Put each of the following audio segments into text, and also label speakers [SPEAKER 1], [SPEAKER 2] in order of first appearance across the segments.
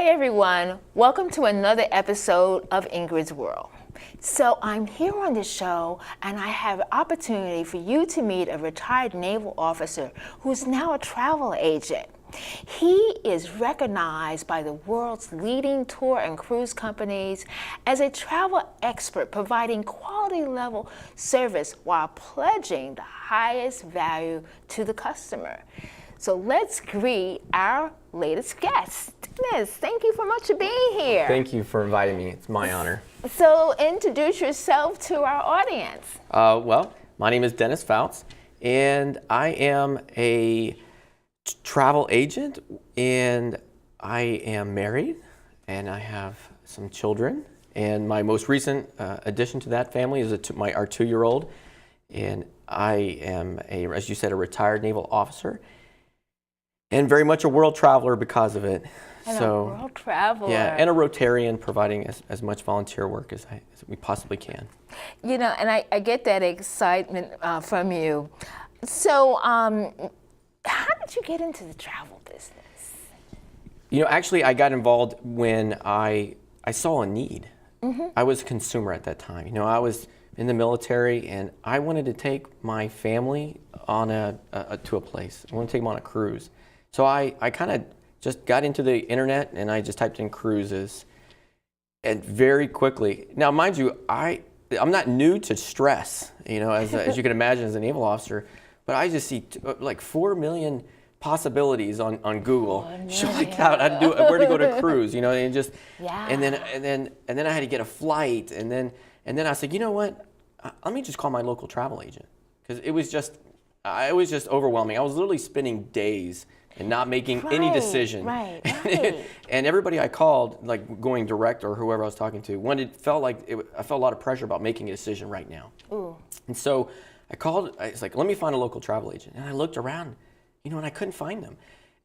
[SPEAKER 1] Hi everyone, welcome to another episode of Ingrid's World. So I'm here on the show and I have an opportunity for you to meet a retired naval officer who's now a travel agent. He is recognized by the world's leading tour and cruise companies as a travel expert providing quality level service while pledging the highest value to the customer. So let's greet our latest guest. Dennis, thank you so much for being here.
[SPEAKER 2] Thank you for inviting me. It's my honor.
[SPEAKER 1] So introduce yourself to our audience.
[SPEAKER 2] Well, my name is Dennis Foutz, and I am a travel agent, and I am married, and I have some children. And my most recent addition to that family is our 2-year-old, and I am, as you said, a retired naval officer. And very much a world traveler because of it.
[SPEAKER 1] And a world traveler.
[SPEAKER 2] Yeah, and a Rotarian, providing as much volunteer work as we possibly can.
[SPEAKER 1] You know, and I get that excitement from you. So, how did you get into the travel business?
[SPEAKER 2] You know, actually, I got involved when I saw a need. Mm-hmm. I was a consumer at that time. You know, I was in the military, and I wanted to take my family on to a place. I wanted to take them on a cruise. So I kind of just got into the internet and I just typed in cruises, and very quickly, now mind you, I'm not new to stress, you know, as you can imagine as a naval officer, but I just see like 4 million possibilities on Google, showing out how to do where to go to cruise, you know, and just and then I had to get a flight, and then I said, you know what, let me just call my local travel agent, because it was just overwhelming. I was literally spending days and not making any decision. Right. And everybody I called, like going direct or whoever I was talking to, I felt a lot of pressure about making a decision right now. Ooh. And so I was like, let me find a local travel agent. And I looked around, you know, and I couldn't find them.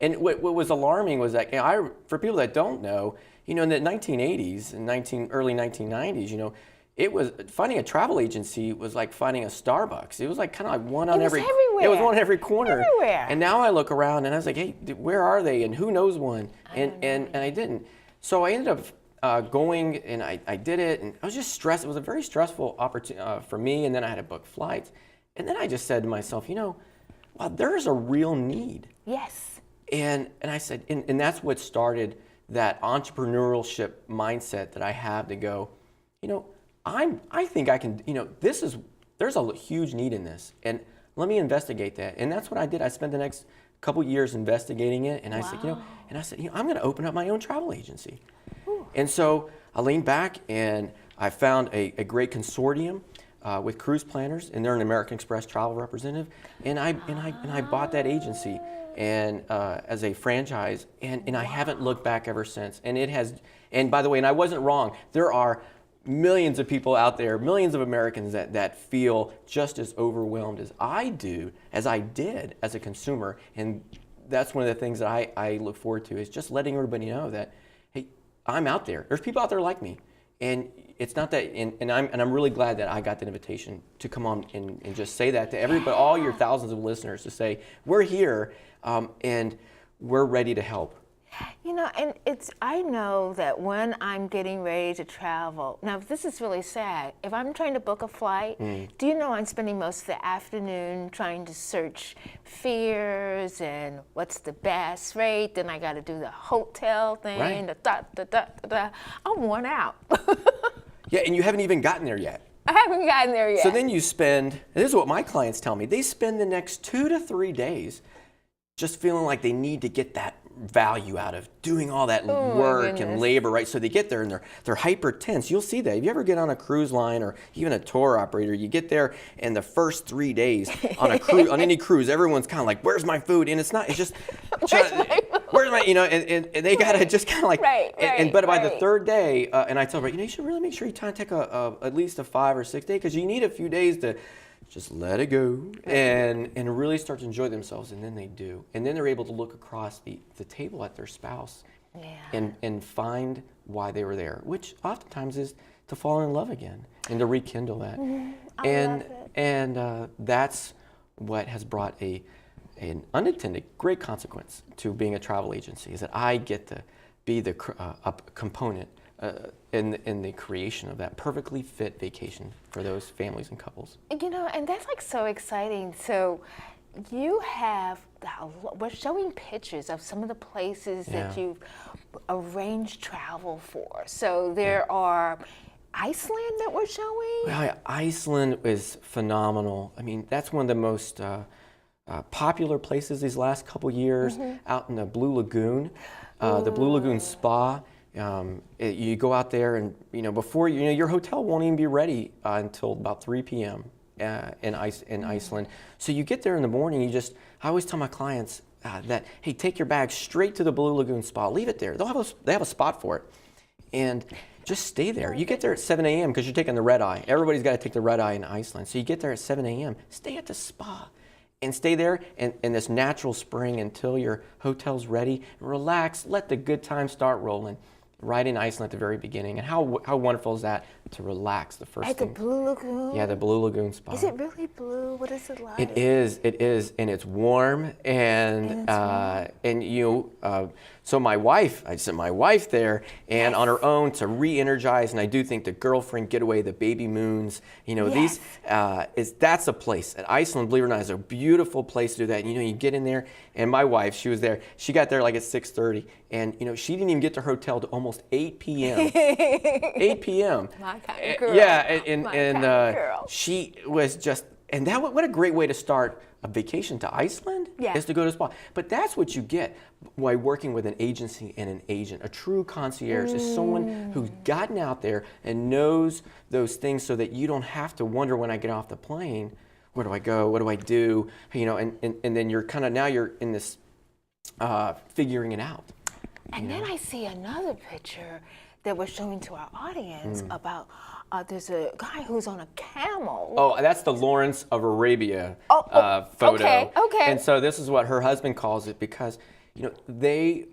[SPEAKER 2] And what was alarming was that, you know, for people that don't know, you know, in the 1980s and early 1990s, you know, it was finding a travel agency was like finding a Starbucks. It was like kind of like one on every.
[SPEAKER 1] Everywhere.
[SPEAKER 2] It was one on every corner.
[SPEAKER 1] Everywhere.
[SPEAKER 2] And now I look around and I was like, hey, where are they? And who knows one? And I didn't. So I ended up going, and I did it, and I was just stressed. It was a very stressful opportunity for me. And then I had to book flights. And then I just said to myself, you know, wow, there's a real need.
[SPEAKER 1] Yes.
[SPEAKER 2] And I said, and that's what started that entrepreneurship mindset that I have to go, you know, I think I can, you know, there's a huge need in this, and let me investigate that. And that's what I did. I spent the next couple years investigating it, and I said, you know, I'm going to open up my own travel agency. Ooh. And so I leaned back and I found a great consortium with cruise planners, and they're an American Express travel representative, and I bought that agency and as a franchise, and I haven't looked back ever since. And it has, and by the way, and I wasn't wrong, there are millions of people out there, millions of Americans that feel just as overwhelmed as I did as a consumer. And that's one of the things that I look forward to, is just letting everybody know that, hey, I'm out there. There's people out there like me. And it's not that, and I'm really glad that I got the invitation to come on and just say that to everybody, all your thousands of listeners, to say, we're here and we're ready to help.
[SPEAKER 1] You know, and I know that when I'm getting ready to travel, now this is really sad, if I'm trying to book a flight, do you know I'm spending most of the afternoon trying to search fares and what's the best rate, then I got to do the hotel thing, right. I'm worn out.
[SPEAKER 2] Yeah, and you haven't even gotten there yet.
[SPEAKER 1] I haven't gotten there yet.
[SPEAKER 2] So then you spend, and this is what my clients tell me, they spend the next 2 to 3 days just feeling like they need to get that value out of doing all that work and labor, right? So they get there and they're hyper tense. You'll see that if you ever get on a cruise line or even a tour operator, you get there and the first 3 days on a cruise, on any cruise, everyone's kind of like, "Where's my food?" And it's not. It's just, "Where's my?" You know, and they gotta just kind of like. But by the third day, and I tell them, you know, you should really make sure you try to take at least a 5 or 6 day, because you need a few days to just let it go and really start to enjoy themselves, and then they do. And then they're able to look across the table at their spouse and find why they were there, which oftentimes is to fall in love again and to rekindle that. And that's what has brought an unintended great consequence to being a travel agency, is that I get be a component in the creation of that perfectly fit vacation for those families and couples.
[SPEAKER 1] You know, and that's like so exciting. So you have, we're showing pictures of some of the places that you've arranged travel for. So there are Iceland that we're showing?
[SPEAKER 2] Well, Iceland is phenomenal. I mean, that's one of the most popular places these last couple years, out in the Blue Lagoon, the Blue Lagoon Spa. You go out there and, before, your hotel won't even be ready until about 3 p.m. In Iceland. So you get there in the morning, I always tell my clients that, hey, take your bag straight to the Blue Lagoon Spa, leave it there. They have a spot for it. And just stay there. You get there at 7 a.m. because you're taking the red eye. Everybody's got to take the red eye in Iceland. So you get there at 7 a.m., stay at the spa. And stay there in this natural spring until your hotel's ready. Relax, let the good times start rolling. Right in Iceland at the very beginning. And how wonderful is that to relax the first thing?
[SPEAKER 1] At the Blue Lagoon?
[SPEAKER 2] Yeah, the Blue Lagoon Spa.
[SPEAKER 1] Is it really blue? What is it like?
[SPEAKER 2] It is, and it's warm, so I sent my wife there, and on her own to re-energize, and I do think the girlfriend getaway, the baby moons, that's a place. At Iceland, believe it or not, is a beautiful place to do that. You get in there, and my wife, she was there. She got there like at 6:30, and she didn't even get to her hotel to almost 8 p.m. 8 p.m.
[SPEAKER 1] My kind of girl.
[SPEAKER 2] Yeah, and she was just, and what a great way to start a vacation to Iceland is to go to a spa. But that's what you get by working with an agency and an agent. A true concierge is someone who's gotten out there and knows those things so that you don't have to wonder when I get off the plane, where do I go, what do I do, and then you're now you're in this figuring it out.
[SPEAKER 1] And then I see another picture that we're showing to our audience about there's a guy who's on a camel.
[SPEAKER 2] Oh, that's the Lawrence of Arabia photo.
[SPEAKER 1] Okay.
[SPEAKER 2] And so this is what her husband calls it because, they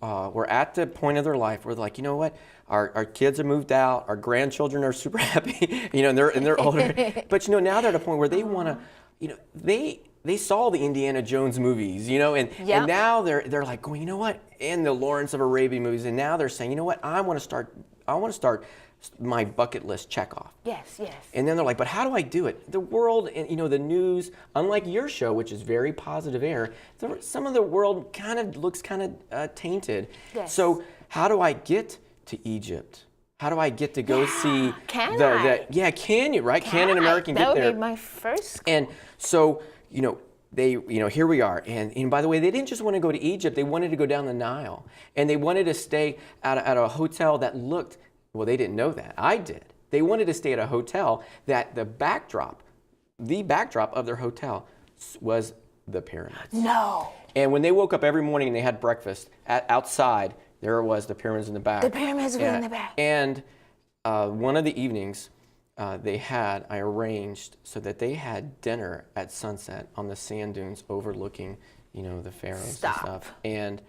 [SPEAKER 2] were at the point of their life where they're like, you know what, our kids have moved out, our grandchildren are super happy, and they're older. But now they're at a point where they want to, they saw the Indiana Jones movies, and now they're like going, you know what, and the Lawrence of Arabia movies, and now they're saying, you know what, I want to start my bucket list check off.
[SPEAKER 1] Yes.
[SPEAKER 2] And then they're like, but how do I do it? The world and the news, unlike your show, which is very positive air, some of the world looks tainted.
[SPEAKER 1] Yes.
[SPEAKER 2] So how do I get to Egypt? How do I get to go see
[SPEAKER 1] can
[SPEAKER 2] you, right? Can an American get there?
[SPEAKER 1] That would be my first.
[SPEAKER 2] And so, they, here we are. And by the way, they didn't just want to go to Egypt. They wanted to go down the Nile. And they wanted to stay at a hotel that looked, well, they didn't know that. I did. They wanted to stay at a hotel that the backdrop of their hotel was the pyramids.
[SPEAKER 1] No.
[SPEAKER 2] And when they woke up every morning and they had breakfast outside, there was the pyramids in the back.
[SPEAKER 1] The pyramids were in the back.
[SPEAKER 2] And one of the evenings, I arranged so that they had dinner at sunset on the sand dunes overlooking, the pharaohs and stuff. And,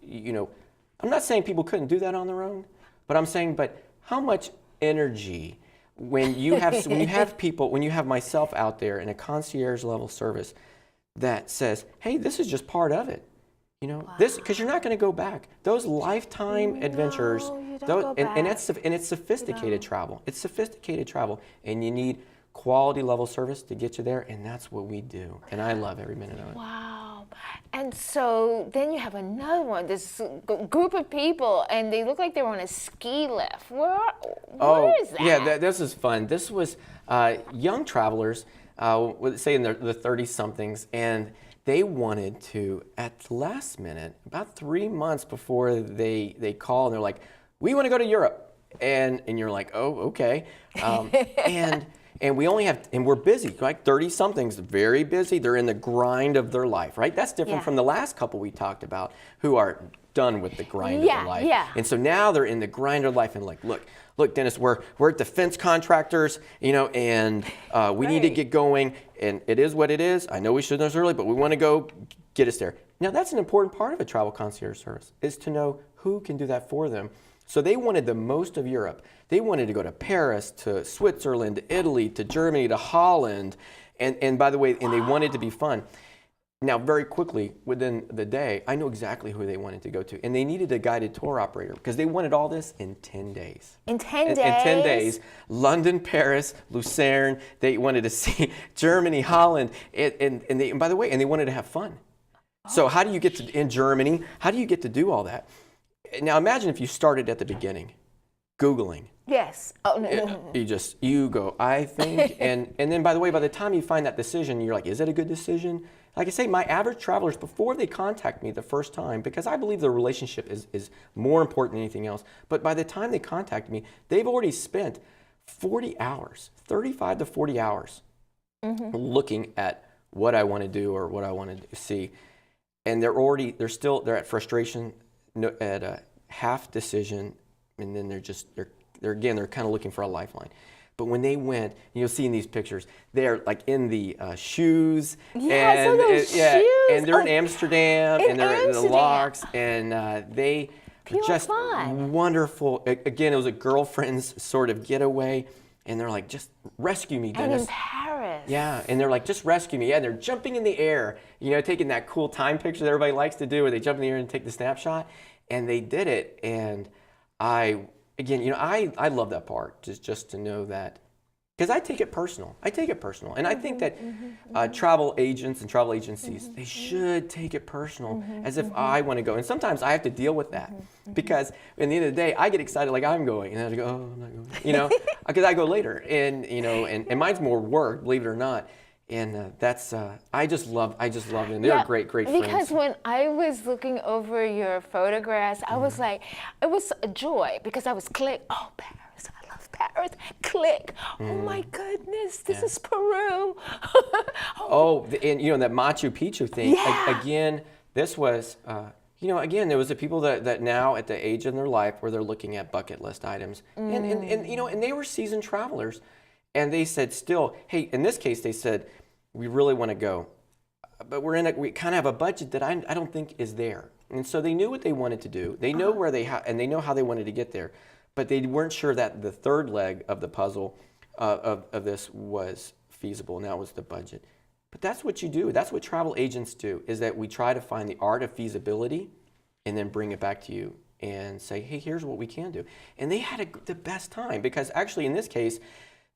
[SPEAKER 2] I'm not saying people couldn't do that on their own, but I'm saying, but how much energy when you have myself out there in a concierge level service that says, hey, this is just part of it. This, because you're not going to go back. Those lifetime adventures, and it's sophisticated travel. It's sophisticated travel, and you need quality level service to get you there, and that's what we do. And I love every minute of it.
[SPEAKER 1] Wow. And so then you have another one, this group of people, and they look like they were on a ski lift. Where is that?
[SPEAKER 2] Yeah, this is fun. This was young travelers, say in the 30-somethings, and they wanted to, at the last minute, about 3 months before they call, and they're like, we want to go to Europe. And you're like, oh, okay. And we only have, and we're busy, right? 30-somethings, very busy. They're in the grind of their life, right? That's different from the last couple we talked about who are done with the grind of their life.
[SPEAKER 1] Yeah.
[SPEAKER 2] And so now they're in the grind of life and like, look, Dennis, we're defense contractors, and we need to get going. And it is what it is. I know we should know this early, but we want to go get us there. Now, that's an important part of a travel concierge service, is to know who can do that for them. So they wanted the most of Europe. They wanted to go to Paris, to Switzerland, to Italy, to Germany, to Holland. And by the way, and they wanted to be fun. Now, very quickly, within the day, I knew exactly who they wanted to go to. And they needed a guided tour operator because they wanted all this in 10 days.
[SPEAKER 1] In 10 days?
[SPEAKER 2] In 10 days. London, Paris, Lucerne. They wanted to see Germany, Holland. And by the way, and they wanted to have fun. So how do you get to, in Germany, how do you get to do all that? Now, imagine if you started at the beginning, Googling.
[SPEAKER 1] Yes. Oh, no.
[SPEAKER 2] You go, I think. and then, by the way, by the time you find that decision, you're like, is it a good decision? Like I say, my average travelers, before they contact me the first time, because I believe the relationship is more important than anything else, but by the time they contact me, they've already spent 40 hours, 35 to 40 hours looking at what I want to do or what I want to see. And they're at frustration, at a half decision, and then they're kind of looking for a lifeline. But when they went, you'll see in these pictures, they're like in the shoes.
[SPEAKER 1] Yeah,
[SPEAKER 2] and,
[SPEAKER 1] those shoes.
[SPEAKER 2] And they're in Amsterdam, and they're in the locks, and they
[SPEAKER 1] Pure
[SPEAKER 2] just
[SPEAKER 1] fun.
[SPEAKER 2] Wonderful. Again, it was a girlfriend's sort of getaway, and they're like, just rescue me, Dennis.
[SPEAKER 1] And in Paris.
[SPEAKER 2] Yeah, and they're like, just rescue me. Yeah, and they're jumping in the air, taking that cool time picture that everybody likes to do, where they jump in the air and take the snapshot. And they did it, and I love that part, just to know that, because I take it personal. And I think that travel agents and travel agencies, they should take it personal, as if I want to go. And sometimes I have to deal with that, because in the end of the day, I get excited like I'm going, and then I go, oh, I'm not going, because I go later, and and mine's more work, believe it or not. And that's I just love them. They're great friends.
[SPEAKER 1] Because when I was looking over your photographs, I was like, it was a joy, because I was oh, Paris, I love Paris. Click. Oh my goodness, this is Peru.
[SPEAKER 2] And that Machu Picchu thing.
[SPEAKER 1] Yeah.
[SPEAKER 2] Again, this was again, there was the people that now at the age in their life where they're looking at bucket list items, and they were seasoned travelers. And they said still, hey, in this case, they said, we really want to go, but we kind of have a budget that I don't think is there. And so they knew what they wanted to do. They know where and they know how they wanted to get there, but they weren't sure that the third leg of the puzzle of this was feasible, and that was the budget. But that's what you do. That's what travel agents do, is that we try to find the art of feasibility and then bring it back to you and say, hey, here's what we can do. And they had the best time, because actually in this case,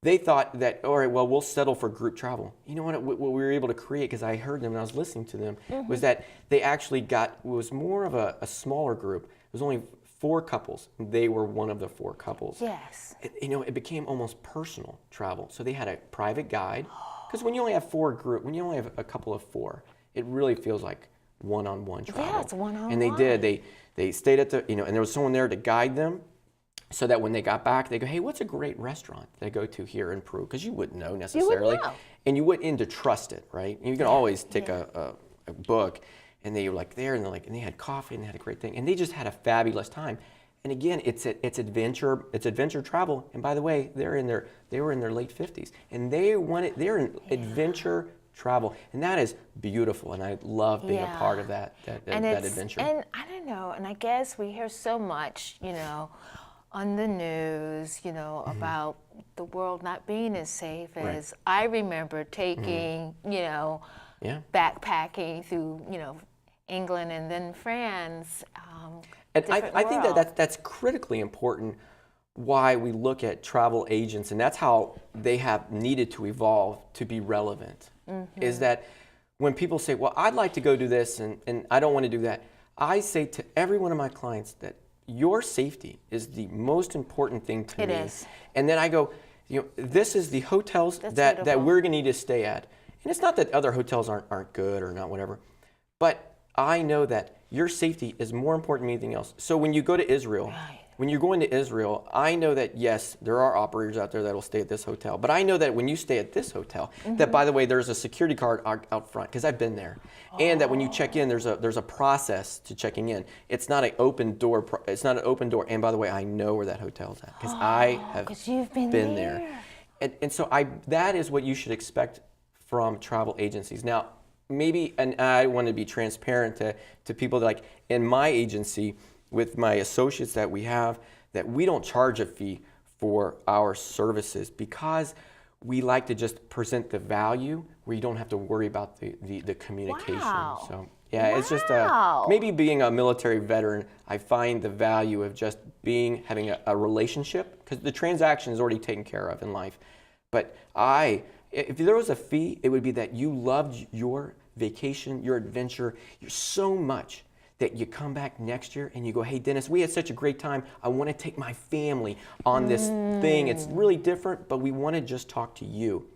[SPEAKER 2] they thought that, all right, well, we'll settle for group travel. You know what we were able to create, because I heard them and I was listening to them, was that they actually it was more of a smaller group. It was only 4 couples. They were one of the 4 couples.
[SPEAKER 1] Yes.
[SPEAKER 2] It became almost personal travel. So they had a private guide, because when you only have when you only have a couple of 4, it really feels like one-on-one travel.
[SPEAKER 1] Yeah, it's one-on-one.
[SPEAKER 2] And they did. They stayed at and there was someone there to guide them, so that when they got back, they go, hey, what's a great restaurant they go to here in Peru? Because you wouldn't know necessarily.
[SPEAKER 1] You wouldn't know. And
[SPEAKER 2] you wouldn't to trust it, right? You can always take a book, and they were like there, and and they had coffee, and they had a great thing. And they just had a fabulous time. And again, it's adventure travel. And by the way, they were in their late 50s. And they're in adventure travel. And that is beautiful. And I love being a part of that adventure.
[SPEAKER 1] And I don't know, and I guess we hear so much, on the news, about the world not being as safe as I remember taking, backpacking through, England and then France.
[SPEAKER 2] And I think that's critically important, why we look at travel agents, and that's how they have needed to evolve to be relevant, is that when people say, well, I'd like to go do this and I don't want to do that, I say to every one of my clients that your safety is the most important thing to me.
[SPEAKER 1] It is.
[SPEAKER 2] And then I go, this is the hotels that we're going to need to stay at. And it's not that other hotels aren't good or not whatever, but I know that your safety is more important than anything else. So when you go to Israel, when you're going to Israel, I know that, yes, there are operators out there that will stay at this hotel. But I know that when you stay at this hotel, that, by the way, there's a security card out front, because I've been there. And that when you check in, there's a process to checking in. It's not an open door. And by the way, I know where that hotel's at, because I have
[SPEAKER 1] you've been
[SPEAKER 2] there. And so that is what you should expect from travel agencies. Now, maybe, and I want to be transparent to people that, like in my agency, with my associates that we have, that we don't charge a fee for our services, because we like to just present the value where you don't have to worry about the communication.
[SPEAKER 1] Wow.
[SPEAKER 2] So yeah, it's just
[SPEAKER 1] Wow.
[SPEAKER 2] maybe being a military veteran, I find the value of just having a relationship, because the transaction is already taken care of in life. But if there was a fee, it would be that you loved your vacation, your adventure, so much that you come back next year and you go, hey, Dennis, we had such a great time. I want to take my family on this thing. It's really different, but we want to just talk to you.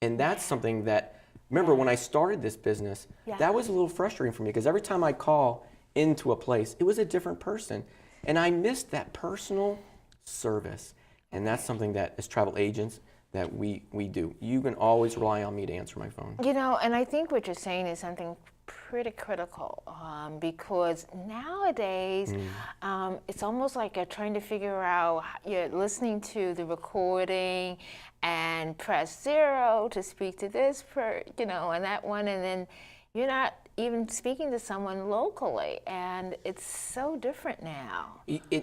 [SPEAKER 2] And that's something that, remember when I started this business, that was a little frustrating for me, because every time I call into a place, it was a different person. And I missed that personal service. And that's something that as travel agents, that we do. You can always rely on me to answer my phone.
[SPEAKER 1] You know, and I think what you're saying is something pretty critical, because nowadays it's almost like you're trying to figure out, you're listening to the recording and press 0 to speak to this and that one, and then you're not even speaking to someone locally, and it's so different now.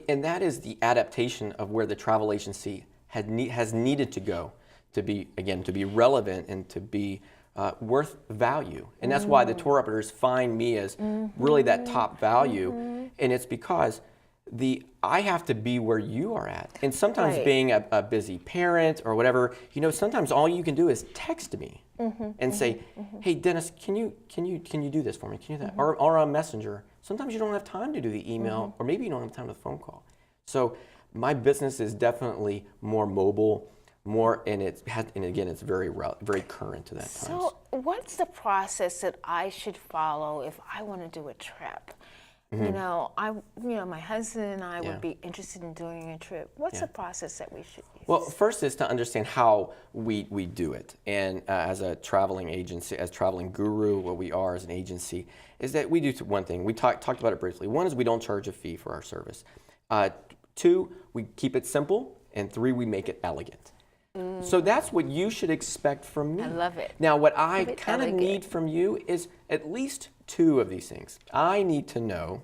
[SPEAKER 2] And that is the adaptation of where the travel agency has needed to go to be relevant and to be worth value. And that's why the tour operators find me as really that top value. And it's because I have to be where you are at. And sometimes being a busy parent or whatever, sometimes all you can do is text me and say, hey, Dennis, can you do this for me? Can you do that? Or on Messenger. Sometimes you don't have time to do the email, or maybe you don't have time to the phone call. So my business is definitely more mobile, and again, it's very current to that time.
[SPEAKER 1] So what's the process that I should follow if I want to do a trip? My husband and I would be interested in doing a trip. What's the process that we should use?
[SPEAKER 2] Well, first is to understand how we do it. And as a traveling agency, as traveling guru, what we are as an agency, is that we do one thing. We talked about it briefly. One is we don't charge a fee for our service. 2, we keep it simple. And 3, we make it elegant. So that's what you should expect from me.
[SPEAKER 1] I love it.
[SPEAKER 2] Now, what I kind of need from you is at least 2 of these things. I need to know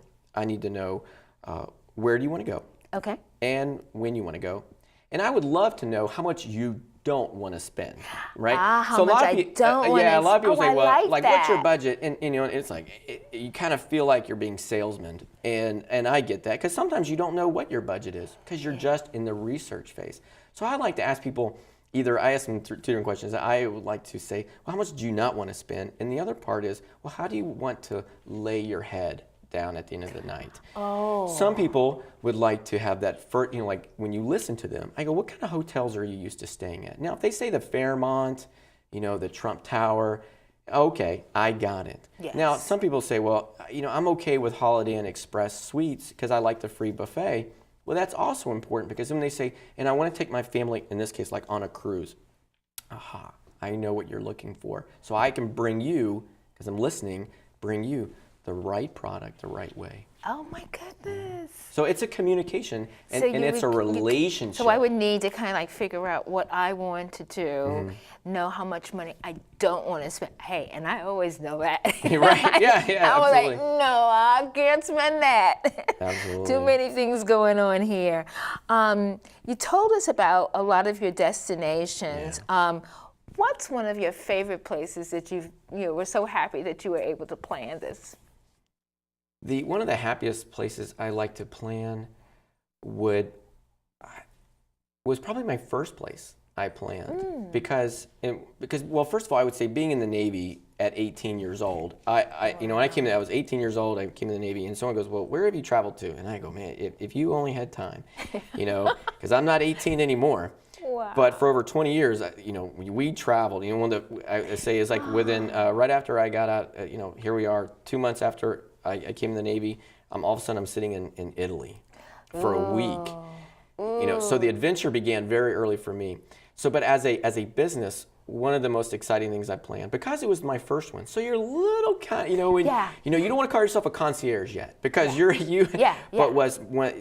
[SPEAKER 2] where do you want to go?
[SPEAKER 1] Okay.
[SPEAKER 2] And when you want to go. And I would love to know how much you don't want to spend, right?
[SPEAKER 1] How much I don't want to spend.
[SPEAKER 2] Yeah, a lot of people say, well,
[SPEAKER 1] like
[SPEAKER 2] what's your budget? And it's like, you kind of feel like you're being salesman. And I get that, because sometimes you don't know what your budget is, because you're just in the research phase. So I like to ask people, I ask them 2 different questions. I would like to say, well, how much do you not want to spend? And the other part is, well, how do you want to lay your head down at the end of the night?
[SPEAKER 1] Oh.
[SPEAKER 2] Some people would like to have that first, like when you listen to them, I go, what kind of hotels are you used to staying at? Now, if they say the Fairmont, the Trump Tower, okay, I got it.
[SPEAKER 1] Yes.
[SPEAKER 2] Now, some people say, well, I'm okay with Holiday Inn Express suites because I like the free buffet. Well, that's also important, because when they say, and I want to take my family, in this case, like on a cruise, I know what you're looking for. So I can bring you, because I'm listening, the right product the right way.
[SPEAKER 1] Oh my goodness.
[SPEAKER 2] So it's a communication, and it's a relationship.
[SPEAKER 1] So I would need to kind of like figure out what I want to do, know how much money I don't want to spend. Hey, and I always know that.
[SPEAKER 2] Right, yeah,
[SPEAKER 1] I was
[SPEAKER 2] absolutely.
[SPEAKER 1] like, no, I can't spend that.
[SPEAKER 2] Absolutely.
[SPEAKER 1] Too many things going on here. You told us about a lot of your destinations.
[SPEAKER 2] Yeah.
[SPEAKER 1] What's one of your favorite places that you were so happy that you were able to plan this?
[SPEAKER 2] One of the happiest places I like to plan was probably my first place I planned, because well, first of all, I would say being in the Navy at 18 years old, when I was 18 years old, I came to the Navy, and someone goes, well, where have you traveled to? And I go, man, if you only had time, because I'm not 18 anymore.
[SPEAKER 1] Wow.
[SPEAKER 2] But for over 20 years, we traveled. One of I say is like within, right after I got out, here we are, 2 months after I came in the Navy, all of a sudden I'm sitting in Italy for a week. So the adventure began very early for me. But as a business, one of the most exciting things I planned, because it was my first one. So you're a little kind, you don't want to call yourself a concierge yet, because But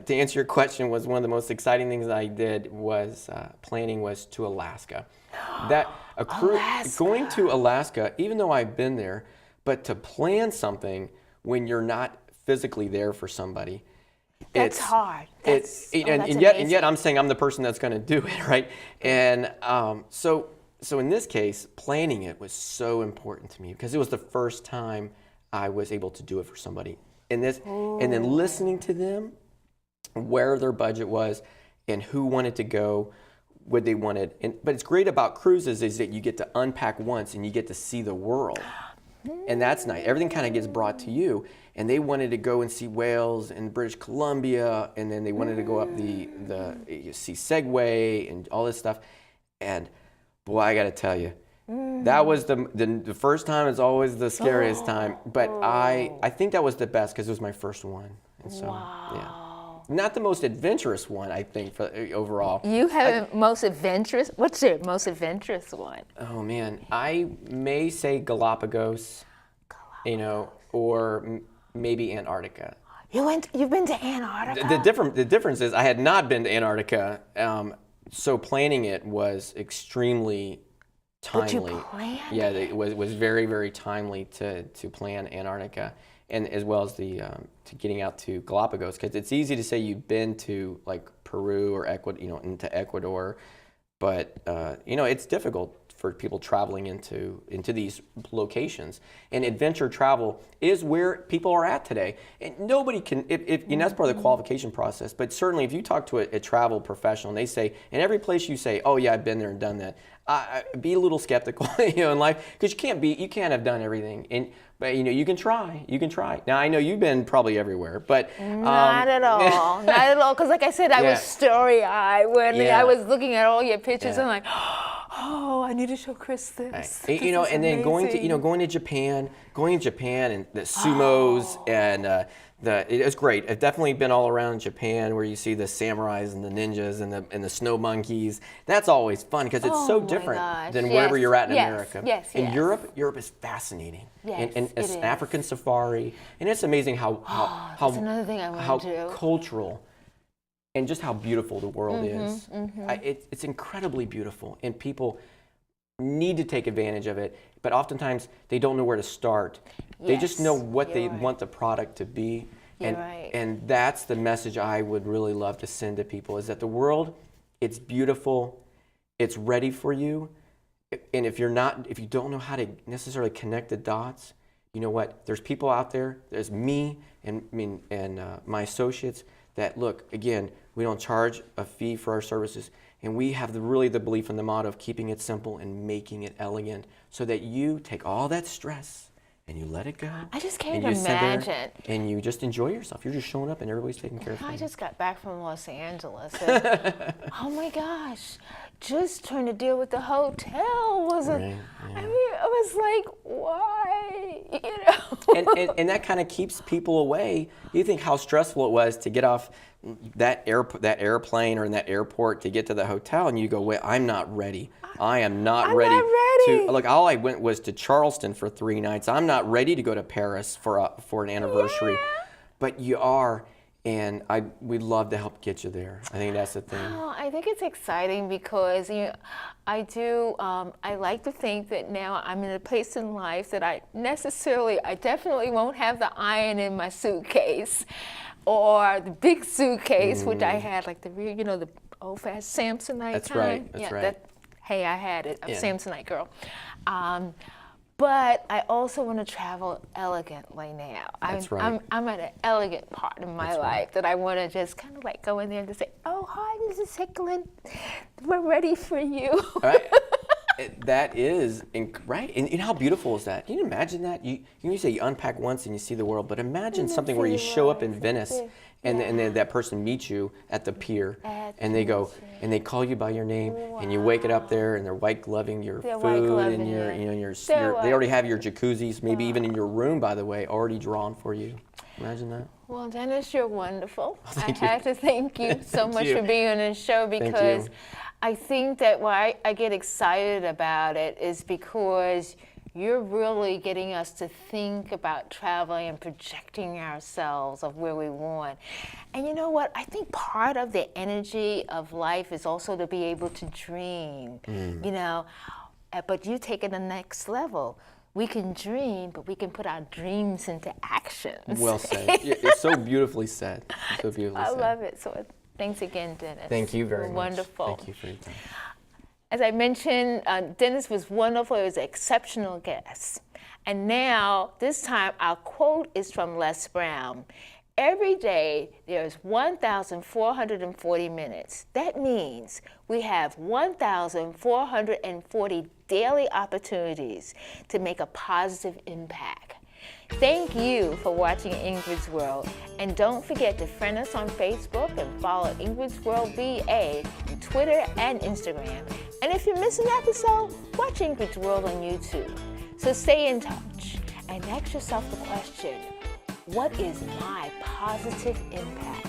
[SPEAKER 2] to answer your question, was one of the most exciting things that I did was planning was to Alaska. Going to Alaska, even though I've been there, but to plan something when you're not physically there for somebody.
[SPEAKER 1] That's hard.
[SPEAKER 2] And yet I'm saying I'm the person that's going to do it, right? And so so in this case, planning it was so important to me because it was the first time I was able to do it for somebody. And then listening to them, where their budget was, and who wanted to go, what they wanted. But it's great about cruises is that you get to unpack once and you get to see the world. And that's nice. Everything kind of gets brought to you. And they wanted to go and see Wales and British Columbia, and then they wanted to go up you see Segway and all this stuff. And boy, I got to tell you, that was the first time is always the scariest time. But I think that was the best because it was my first one. And so, yeah. Not the most adventurous one, I think, for overall.
[SPEAKER 1] You have most adventurous? What's your most adventurous one?
[SPEAKER 2] Oh man, I may say Galapagos, or maybe Antarctica.
[SPEAKER 1] You've been to Antarctica?
[SPEAKER 2] The difference is I had not been to Antarctica, so planning it was extremely timely.
[SPEAKER 1] Did you plan?
[SPEAKER 2] Yeah, it was very, very timely to plan Antarctica. And as well as to getting out to Galapagos, because it's easy to say you've been to like Peru or into Ecuador, but it's difficult for people traveling into these locations. And adventure travel is where people are at today. And nobody can, and that's part of the qualification process. But certainly, if you talk to a travel professional and they say, in every place you say, "Oh yeah, I've been there and done that," be a little skeptical, in life, because you can't have done everything. But you can try. You can try. Now I know you've been probably everywhere, but
[SPEAKER 1] not at all. Not at all. Because like I said, I was story-eyed when I was looking at all your pictures. And I'm like, oh, I need to show Chris this.
[SPEAKER 2] Right. And then going to Japan and the sumos and it was great. I've definitely been all around Japan where you see the samurais and the ninjas and the snow monkeys. That's always fun because it's so different than wherever you're at in America.
[SPEAKER 1] Yes.
[SPEAKER 2] In Europe is fascinating.
[SPEAKER 1] Yes,
[SPEAKER 2] and it's an African safari, and it's amazing how
[SPEAKER 1] that's another thing I want to do.
[SPEAKER 2] Cultural and just how beautiful the world is. It's incredibly beautiful, and people need to take advantage of it, but oftentimes they don't know where to start. They just know what they want the product to be. And that's the message I would really love to send to people, is that the world, it's beautiful, it's ready for you. And if you don't know how to necessarily connect the dots, you know what? There's people out there, there's me and my associates that, look, again, we don't charge a fee for our services. And we have the belief in the motto of keeping it simple and making it elegant, so that you take all that stress and you let it go.
[SPEAKER 1] I just can't imagine.
[SPEAKER 2] And you just enjoy yourself. You're just showing up and everybody's taking care of you.
[SPEAKER 1] I just got back from Los Angeles. And, oh my gosh, just trying to deal with the hotel wasn't. Right, yeah. I mean, I was like, why?
[SPEAKER 2] And that kind of keeps people away. You think how stressful it was to get off that airplane or in that airport to get to the hotel, and you go, wait, I'm not ready. I am not ready. Look, all I went was to Charleston for 3 nights. I'm not ready to go to Paris for an anniversary. Yeah. But you are, and we'd love to help get you there. I think that's the thing.
[SPEAKER 1] Oh, I think it's exciting because I like to think that now I'm in a place in life that I definitely won't have the iron in my suitcase, or the big suitcase, which I had, like the old-fashioned Samsonite.
[SPEAKER 2] That's
[SPEAKER 1] kind.
[SPEAKER 2] Right. That's right.
[SPEAKER 1] Hey, I had it. I'm a Samsonite girl. But I also want to travel elegantly now.
[SPEAKER 2] That's right.
[SPEAKER 1] I'm at an elegant part in my life that I want to just kind of like go in there and just say, oh, hi, Mrs. Hicklin. We're ready for you.
[SPEAKER 2] Right. That is, right? And how beautiful is that? Can you imagine that? You say you unpack once and you see the world, but imagine something where you show up in Venice and then that person meets you at the pier and they go and they call you by your name and you wake it up there and they're white gloving your food and they already have your jacuzzis, maybe even in your room, by the way, already drawn for you. Imagine that.
[SPEAKER 1] Well, Dennis, you're wonderful. I have to thank you so much for being on this show, because I think that why I get excited about it is because you're really getting us to think about traveling and projecting ourselves of where we want. And you know what? I think part of the energy of life is also to be able to dream, but you take it the next level. We can dream, but we can put our dreams into actions.
[SPEAKER 2] Well said. It's so beautifully said.
[SPEAKER 1] I love it. So thanks again, Dennis.
[SPEAKER 2] Thank you very much.
[SPEAKER 1] Wonderful.
[SPEAKER 2] Thank you for your time.
[SPEAKER 1] As I mentioned, Dennis was wonderful. He was an exceptional guest. And now, this time, our quote is from Les Brown. Every day, there's 1,440 minutes. That means we have 1,440 daily opportunities to make a positive impact. Thank you for watching Ingrid's World. And don't forget to friend us on Facebook and follow Ingrid's World VA on Twitter and Instagram. And if you miss an episode, watch Ingrid's World on YouTube. So stay in touch and ask yourself the question, what is my positive impact?